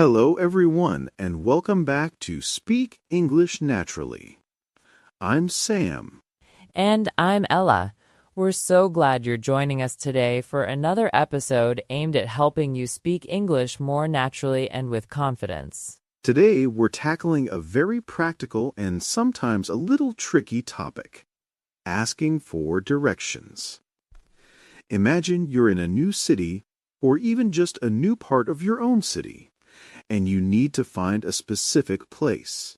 Hello, everyone, and welcome back to Speak English Naturally. I'm Sam. And I'm Ella. We're so glad you're joining us today for another episode aimed at helping you speak English more naturally and with confidence. Today, we're tackling a very practical and sometimes a little tricky topic: asking for directions. Imagine you're in a new city, or even just a new part of your own city, and you need to find a specific place.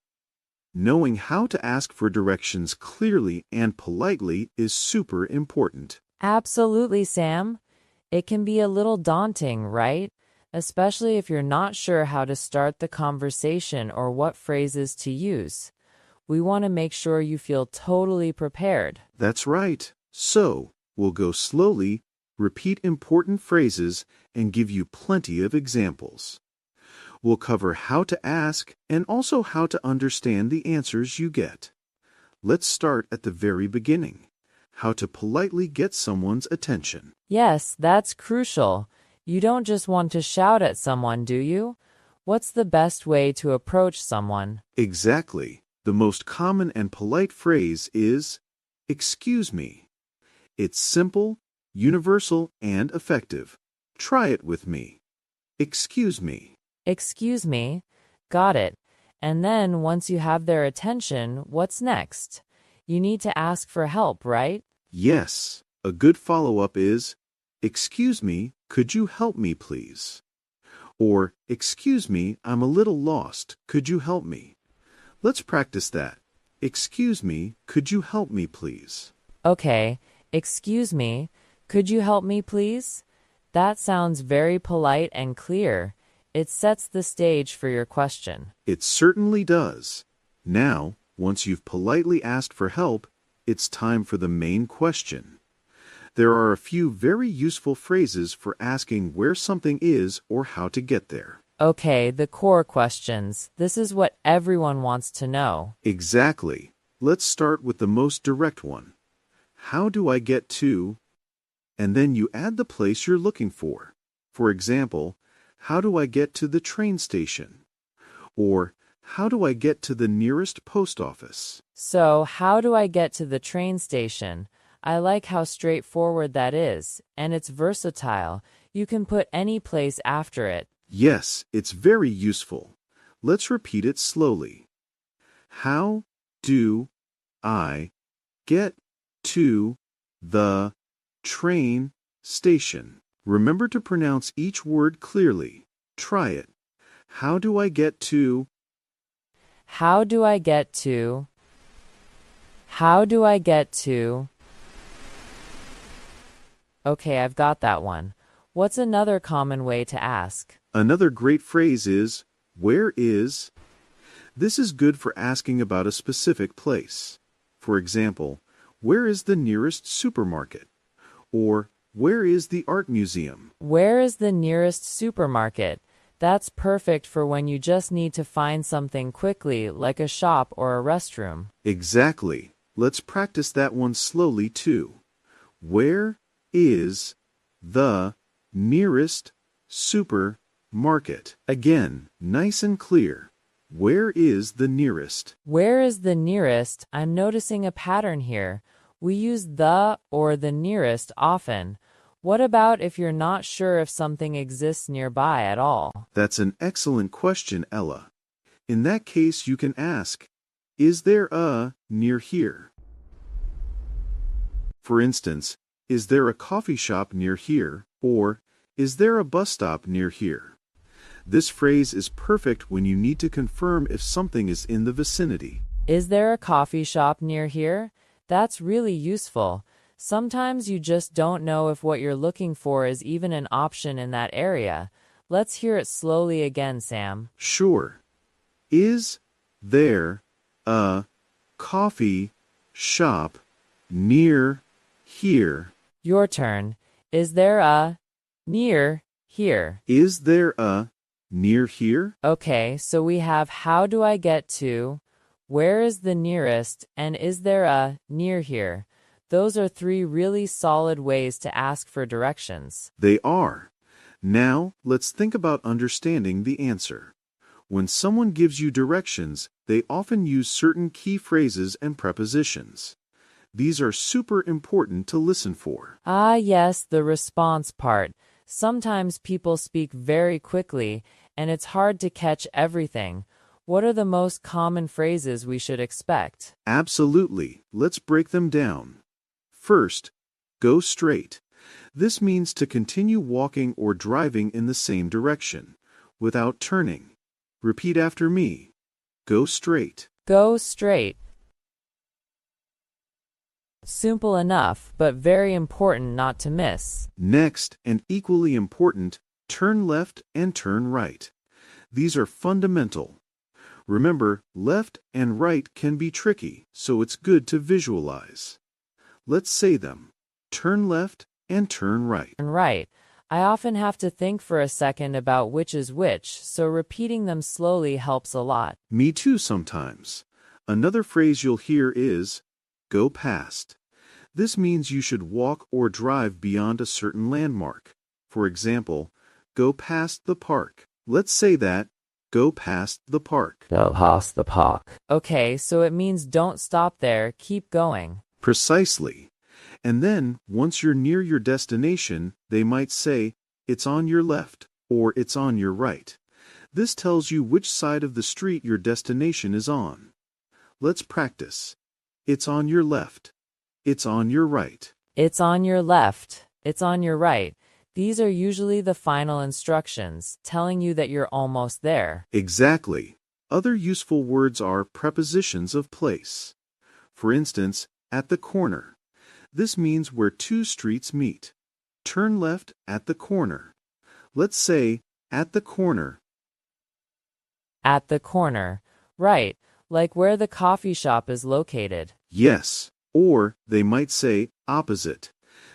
Knowing how to ask for directions clearly and politely is super important. Absolutely, Sam. It can be a little daunting, right? Especially if you're not sure how to start the conversation or what phrases to use. We want to make sure you feel totally prepared. That's right. So, we'll go slowly, repeat important phrases, and give you plenty of examples. We'll cover how to ask and also how to understand the answers you get. Let's start at the very beginning: how to politely get someone's attention. Yes, that's crucial. You don't just want to shout at someone, do you? What's the best way to approach someone? Exactly. The most common and polite phrase is, "Excuse me." It's simple, universal, and effective. Try it with me. Excuse me. Excuse me. Got it. And then once you have their attention, what's next? You need to ask for help, right? Yes. A good follow-up is, "Excuse me, could you help me, please?" Or, "Excuse me, I'm a little lost. Could you help me?" Let's practice that. Excuse me, could you help me, please? Okay. Excuse me. Could you help me, please? That sounds very polite and clear. It sets the stage for your question. It certainly does. Now, once you've politely asked for help, it's time for the main question. There are a few very useful phrases for asking where something is or how to get there. Okay, the core questions. This is what everyone wants to know. Exactly. Let's start with the most direct one. How do I get to? And then you add the place you're looking for. For example, how do I get to the train station? Or, how do I get to the nearest post office? So, how do I get to the train station? I like how straightforward that is, and it's versatile. You can put any place after it. Yes, it's very useful. Let's repeat it slowly. How do I get to the train station? Remember to pronounce each word clearly. Try it. How do I get to? How do I get to? How do I get to? Okay, I've got that one. What's another common way to ask? Another great phrase is, where is? This is good for asking about a specific place. For example, where is the nearest supermarket? Or, where is the art museum? Where is the nearest supermarket? That's perfect for when you just need to find something quickly, like a shop or a restroom. Exactly. Let's practice that one slowly too. Where is the nearest supermarket? Again, nice and clear. Where is the nearest? Where is the nearest? I'm noticing a pattern here. We use the or the nearest often. What about if you're not sure if something exists nearby at all? That's an excellent question, Ella. In that case, you can ask, is there a near here? For instance, is there a coffee shop near here? Or, is there a bus stop near here? This phrase is perfect when you need to confirm if something is in the vicinity. Is there a coffee shop near here? That's really useful. Sometimes you just don't know if what you're looking for is even an option in that area. Let's hear it slowly again, Sam. Sure. Is there a coffee shop near here? Your turn. Is there a near here? Is there a near here? Okay, so we have how do I get to, where is the nearest, and is there a near here? Those are three really solid ways to ask for directions. They are. Now, let's think about understanding the answer. When someone gives you directions, they often use certain key phrases and prepositions. These are super important to listen for. Ah, yes, the response part. Sometimes people speak very quickly, and it's hard to catch everything. What are the most common phrases we should expect? Absolutely. Let's break them down. First, go straight. This means to continue walking or driving in the same direction, without turning. Repeat after me. Go straight. Go straight. Simple enough, but very important not to miss. Next, and equally important, turn left and turn right. These are fundamental. Remember, left and right can be tricky, so it's good to visualize. Let's say them. Turn left and turn right. And right. I often have to think for a second about which is which, so repeating them slowly helps a lot. Me too sometimes. Another phrase you'll hear is, go past. This means you should walk or drive beyond a certain landmark. For example, go past the park. Let's say that. Go past the park. Go past the park. Okay, so it means don't stop there, keep going. Precisely. And then, once you're near your destination, they might say, it's on your left, or it's on your right. This tells you which side of the street your destination is on. Let's practice. It's on your left. It's on your right. It's on your left. It's on your right. These are usually the final instructions, telling you that you're almost there. Exactly. Other useful words are prepositions of place. For instance, at the corner. This means where two streets meet. Turn left at the corner. Let's say, at the corner. At the corner. Right, like where the coffee shop is located. Yes, or they might say, opposite.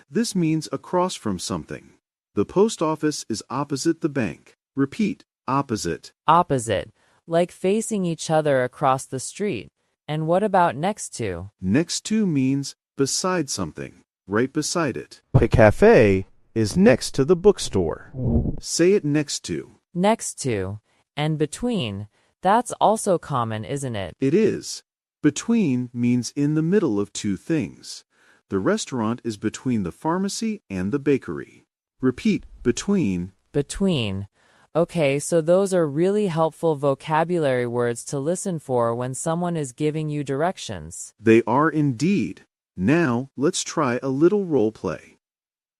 This means across from something. The post office is opposite the bank. Repeat, opposite. Opposite, like facing each other across the street. And what about next to? Next to means beside something, right beside it. The cafe is next to the bookstore. Say it next to. Next to. And between. That's also common, isn't it? It is. Between means in the middle of two things. The restaurant is between the pharmacy and the bakery. Repeat, between. Between. Okay, so those are really helpful vocabulary words to listen for when someone is giving you directions. They are indeed. Now, let's try a little role play.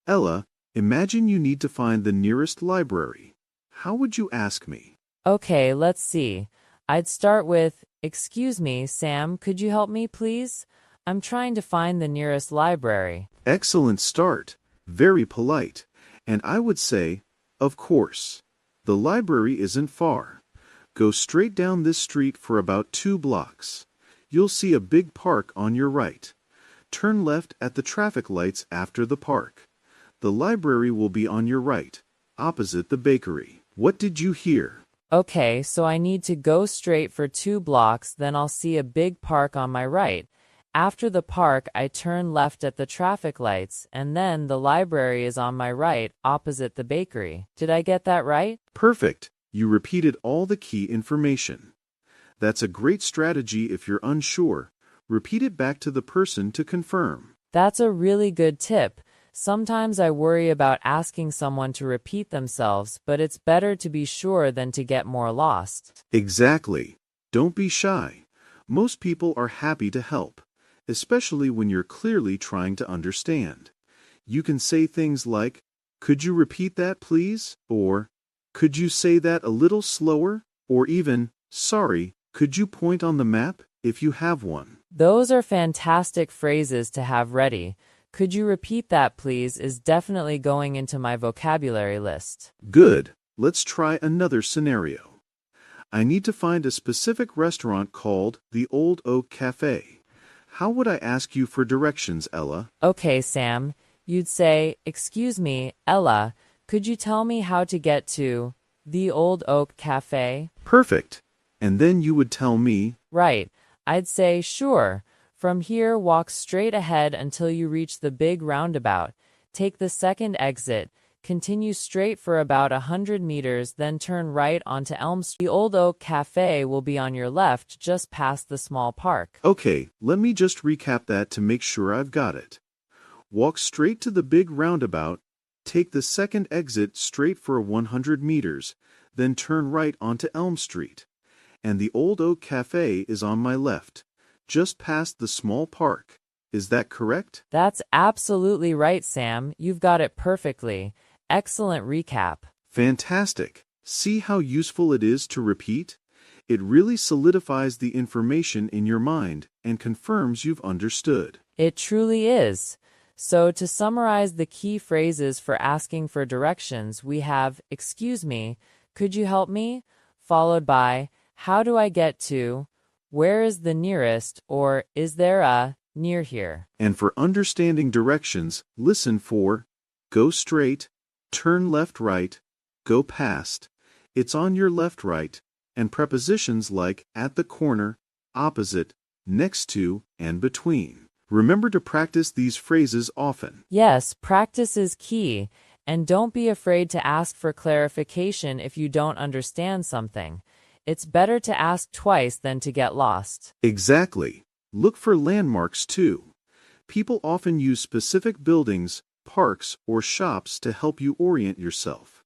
Ella, imagine you need to find the nearest library. How would you ask me? Okay, let's see. I'd start with, excuse me, Sam, could you help me, please? I'm trying to find the nearest library. Excellent start. Very polite. And I would say, of course. The library isn't far. Go straight down this street for about 2 blocks. You'll see a big park on your right. Turn left at the traffic lights after the park. The library will be on your right, opposite the bakery. What did you hear? Okay, so I need to go straight for 2 blocks, then I'll see a big park on my right. After the park, I turn left at the traffic lights, and then the library is on my right, opposite the bakery. Did I get that right? Perfect. You repeated all the key information. That's a great strategy if you're unsure. Repeat it back to the person to confirm. That's a really good tip. Sometimes I worry about asking someone to repeat themselves, but it's better to be sure than to get more lost. Exactly. Don't be shy. Most people are happy to help, especially when you're clearly trying to understand. You can say things like, could you repeat that, please? Or, could you say that a little slower? Or even, sorry, could you point on the map if you have one? Those are fantastic phrases to have ready. Could you repeat that, please, is definitely going into my vocabulary list. Good. Let's try another scenario. I need to find a specific restaurant called the Old Oak Cafe. How would I ask you for directions, Ella? Okay, Sam. You'd say, excuse me, Ella, could you tell me how to get to the Old Oak Cafe? Perfect. And then you would tell me, Right. I'd say, sure. From here, walk straight ahead until you reach the big roundabout. Take the second exit. Continue straight for about 100 meters, then turn right onto Elm Street. The Old Oak Cafe will be on your left, just past the small park. Okay, let me just recap that to make sure I've got it. Walk straight to the big roundabout, take the second exit straight for 100 meters, then turn right onto Elm Street. And the Old Oak Cafe is on my left, just past the small park. Is that correct? That's absolutely right, Sam. You've got it perfectly. Excellent recap. Fantastic. See how useful it is to repeat? It really solidifies the information in your mind and confirms you've understood. It truly is. So to summarize the key phrases for asking for directions, we have, "Excuse me, could you help me?" followed by, "How do I get to?" "Where is the nearest?" or "Is there a near here?" And for understanding directions, listen for go straight, turn left right, go past, it's on your left right, and prepositions like at the corner, opposite, next to, and between. Remember to practice these phrases often. Yes, practice is key, and don't be afraid to ask for clarification if you don't understand something. It's better to ask twice than to get lost. Exactly. Look for landmarks too. People often use specific buildings, parks, or shops to help you orient yourself.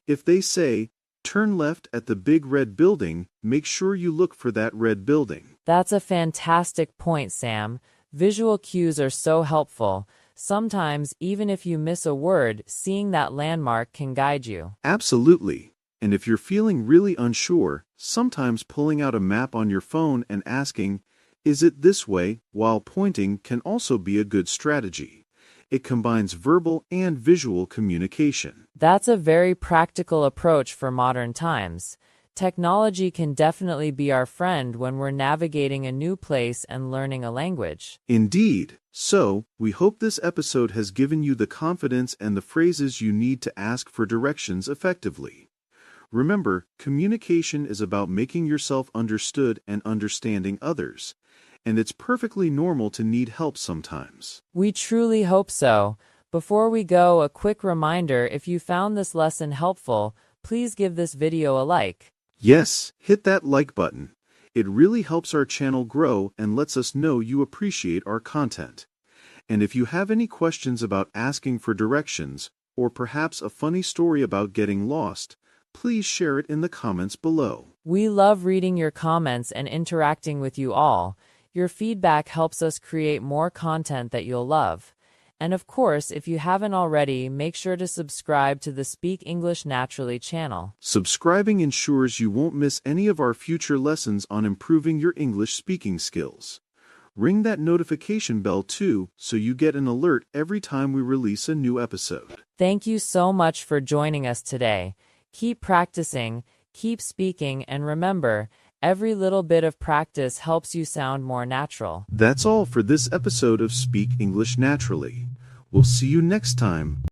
If they say, "Turn left at the big red building," make sure you look for that red building. That's a fantastic point, Sam. Visual cues are so helpful. Sometimes, even if you miss a word, seeing that landmark can guide you. Absolutely. And if you're feeling really unsure, sometimes pulling out a map on your phone and asking, "Is it this way?" while pointing can also be a good strategy. It combines verbal and visual communication. That's a very practical approach for modern times. Technology can definitely be our friend when we're navigating a new place and learning a language. Indeed. So, we hope this episode has given you the confidence and the phrases you need to ask for directions effectively. Remember, communication is about making yourself understood and understanding others. And it's perfectly normal to need help sometimes. We truly hope so. Before we go, a quick reminder, if you found this lesson helpful, please give this video a like. Yes, hit that like button. It really helps our channel grow and lets us know you appreciate our content. And if you have any questions about asking for directions, or perhaps a funny story about getting lost, please share it in the comments below. We love reading your comments and interacting with you all. Your feedback helps us create more content that you'll love. And of course, if you haven't already, make sure to subscribe to the Speak English Naturally channel. Subscribing ensures you won't miss any of our future lessons on improving your English speaking skills. Ring that notification bell too, so you get an alert every time we release a new episode. Thank you so much for joining us today. Keep practicing, keep speaking, and remember, every little bit of practice helps you sound more natural. That's all for this episode of Speak English Naturally. We'll see you next time.